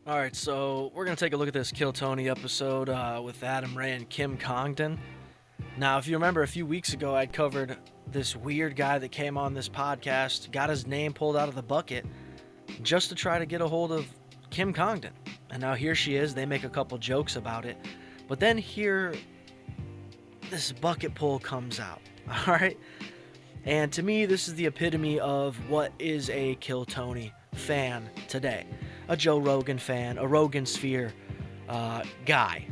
All right, so we're going to take a look at this Kill Tony episode with Adam Ray and Kim Congdon. Now, if you remember, a few weeks ago, I'd covered this weird guy that came on this podcast, got his name pulled out of the bucket just to try to get a hold of Kim Congdon. And now here she is. They make a couple jokes about it. But then here, this bucket pull comes out. All right? And to me, this is the epitome of what is a Kill Tony fan today. A Joe Rogan fan, a Rogansphere guy.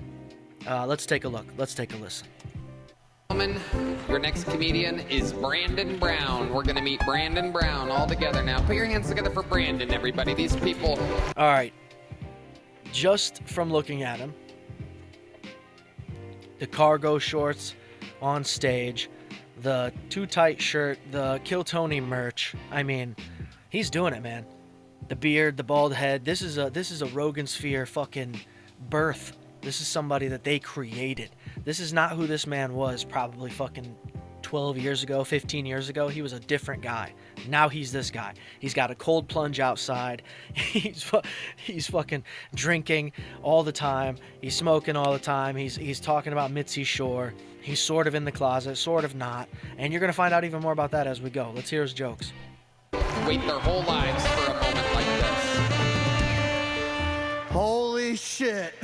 Let's take a look. Let's take a listen. Gentlemen, your next comedian is Brandon Brown. We're going to meet Brandon Brown all together now. Put your hands together for Brandon, everybody. These people... All right. Just from looking at him, the cargo shorts on stage, the too tight shirt, the Kill Tony merch. I mean, he's doing it, man. The beard, the bald head. This is a Rogansphere fucking birth. This is somebody that they created. This is not who this man was probably fucking 12 years ago, 15 years ago. He was a different guy. Now he's this guy. He's got a cold plunge outside. He's fucking drinking all the time. He's smoking all the time. He's talking about Mitzi Shore. He's sort of in the closet, sort of not. And you're going to find out even more about that as we go. Let's hear his jokes. Wait their whole lives for a moment like this. Holy shit.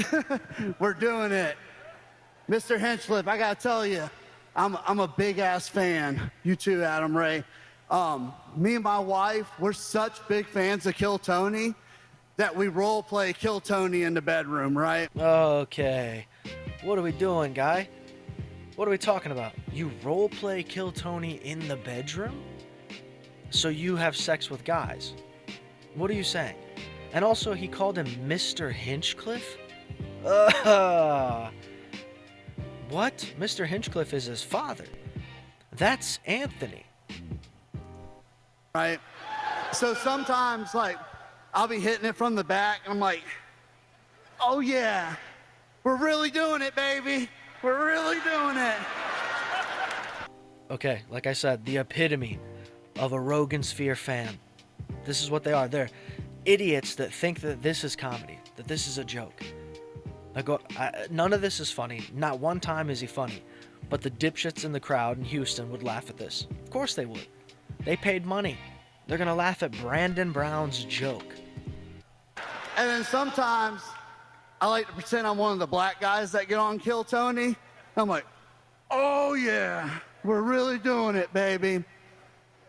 We're doing it. Mr. Hinchcliffe, I gotta tell you, I'm a big-ass fan. You too, Adam Ray. Me and my wife, we're such big fans of Kill Tony that we role play Kill Tony in the bedroom, right? Okay. What are we doing, guy? What are we talking about? You role play Kill Tony in the bedroom? So you have sex with guys? What are you saying? And also, he called him Mr. Hinchcliffe? What? Mr. Hinchcliffe is his father. That's Anthony. Right? So sometimes, like, I'll be hitting it from the back, and I'm like, oh yeah, we're really doing it, baby. We're really doing it. Okay, like I said, the epitome of a Rogansphere fan. This is what they are. They're idiots that think that this is comedy, that this is a joke. None of this is funny. Not one time is he funny. But the dipshits in the crowd in Houston would laugh at this. Of course they would. They paid money. They're going to laugh at Brandon Brown's joke. And then sometimes I like to pretend I'm one of the black guys that get on Kill Tony. I'm like, oh yeah, we're really doing it, baby.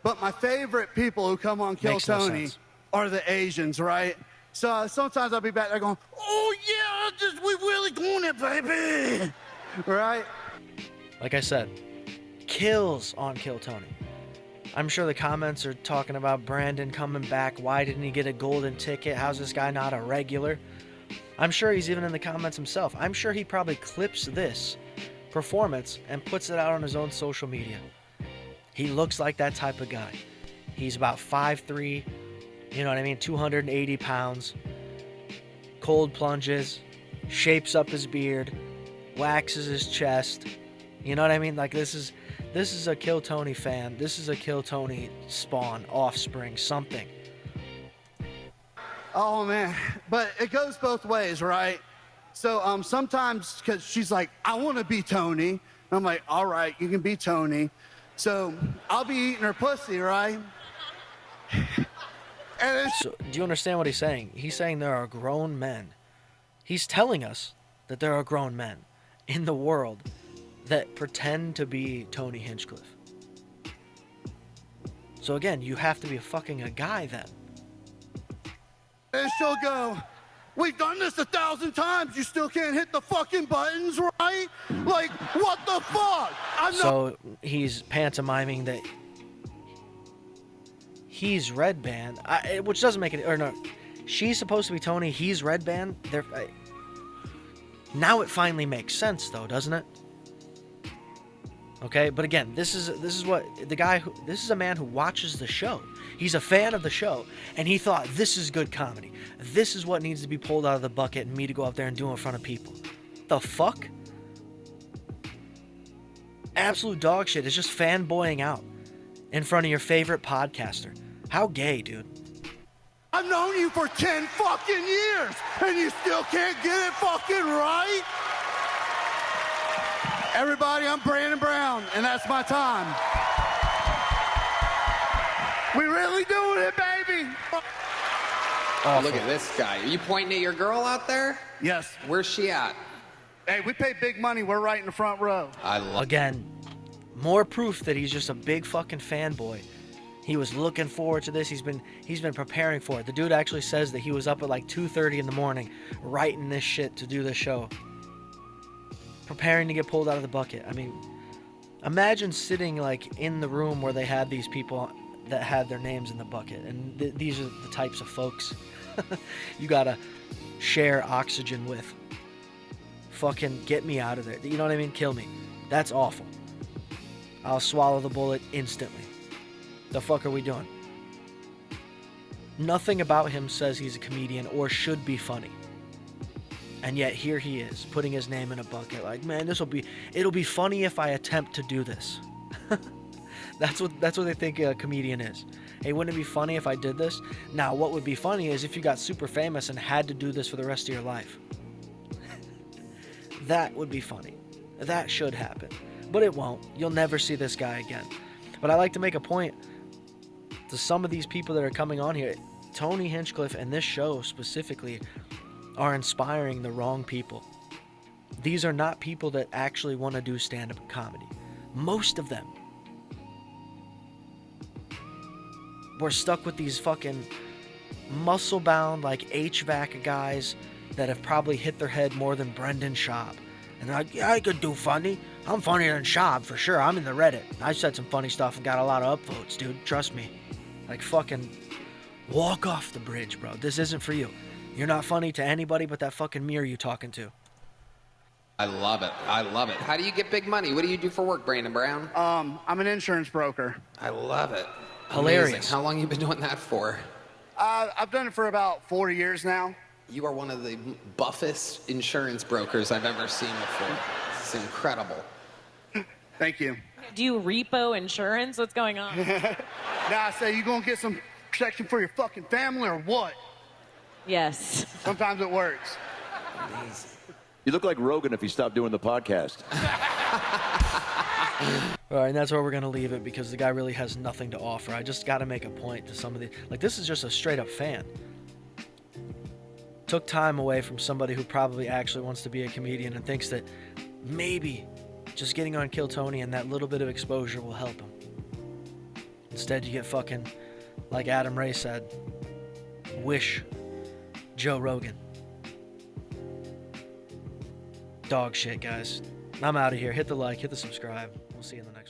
But my favorite people who come on Kill Tony are the Asians, right? So sometimes I'll be back there going, oh yeah, we really doing it, baby. Right? Like I said, kills on Kill Tony. I'm sure the comments are talking about Brandon coming back. Why didn't he get a golden ticket? How's this guy not a regular? I'm sure he's even in the comments himself. I'm sure he probably clips this performance and puts it out on his own social media. He looks like that type of guy. He's about 5'3", you know what I mean, 280 pounds, cold plunges, shapes up his beard, waxes his chest. You know what I mean? Like, this is a Kill Tony fan. This is a Kill Tony spawn, offspring, something. Oh man, but it goes both ways, right? So sometimes, because she's like, I want to be Tony. And I'm like, all right, you can be Tony. So I'll be eating her pussy, right? So, do you understand what he's saying? He's saying there are grown men. He's telling us that there are grown men in the world that pretend to be Tony Hinchcliffe. So again, you have to be fucking a guy then. And she'll go, we've done this 1,000 times. You still can't hit the fucking buttons, right? Like, what the fuck? So he's pantomiming that he's Red Band, which doesn't make it. Or no, she's supposed to be Tony. He's Red Band. Now it finally makes sense, though, doesn't it? Okay, but again, this is what the guy who this is a man who watches the show. He's a fan of the show, and he thought this is good comedy. This is what needs to be pulled out of the bucket and me to go out there and do in front of people. The fuck? Absolute dog shit. It's just fanboying out in front of your favorite podcaster. How gay, dude. I've known you for 10 fucking years, and you still can't get it fucking right? Everybody, I'm Brandon Brown, and that's my time. We really doing it, baby. Oh, look at this guy. Are you pointing at your girl out there? Yes. Where's she at? Hey, we pay big money. We're right in the front row. I love Again, more proof that he's just a big fucking fanboy. He was looking forward to this. He's been preparing for it. The dude actually says that he was up at like 2:30 in the morning writing this shit to do this show. Preparing to get pulled out of the bucket. I mean, imagine sitting like in the room where they had these people that had their names in the bucket. And these are the types of folks you gotta share oxygen with. Fucking get me out of there. You know what I mean? Kill me. That's awful. I'll swallow the bullet instantly. The fuck are we doing? Nothing about him says he's a comedian or should be funny. And yet here he is, putting his name in a bucket like, man, it'll be funny if I attempt to do this. That's what they think a comedian is. Hey, wouldn't it be funny if I did this? Now, what would be funny is if you got super famous and had to do this for the rest of your life. That would be funny. That should happen. But it won't. You'll never see this guy again. But I like to make a point to some of these people that are coming on here. Tony Hinchcliffe and this show specifically are inspiring the wrong people. These are not people that actually want to do stand-up comedy. Most of them. We're stuck with these fucking muscle-bound, like HVAC guys that have probably hit their head more than Brendan Schaub. And they're like, yeah, I could do funny. I'm funnier than Schaub, for sure. I'm in the Reddit. I said some funny stuff and got a lot of upvotes, dude. Trust me. Like, fucking walk off the bridge, bro. This isn't for you. You're not funny to anybody but that fucking mirror you talking to. I love it. I love it. How do you get big money? What do you do for work, Brandon Brown? I'm an insurance broker. I love it. Hilarious. Amazing. How long you been doing that for? I've done it for about 4 years now. You are one of the buffest insurance brokers I've ever seen before. It's incredible. Thank you. Do you repo insurance? What's going on? Now I say, you gonna get some protection for your fucking family or what? Yes. Sometimes it works. Amazing. You look like Rogan if you stopped doing the podcast. All right, and that's where we're going to leave it because the guy really has nothing to offer. I just got to make a point to some of the... Like, this is just a straight-up fan. Took time away from somebody who probably actually wants to be a comedian and thinks that maybe just getting on Kill Tony and that little bit of exposure will help him. Instead, you get fucking, like Adam Ray said, wish Joe Rogan. Dog shit, guys. I'm out of here. Hit the like, hit the subscribe. We'll see you in the next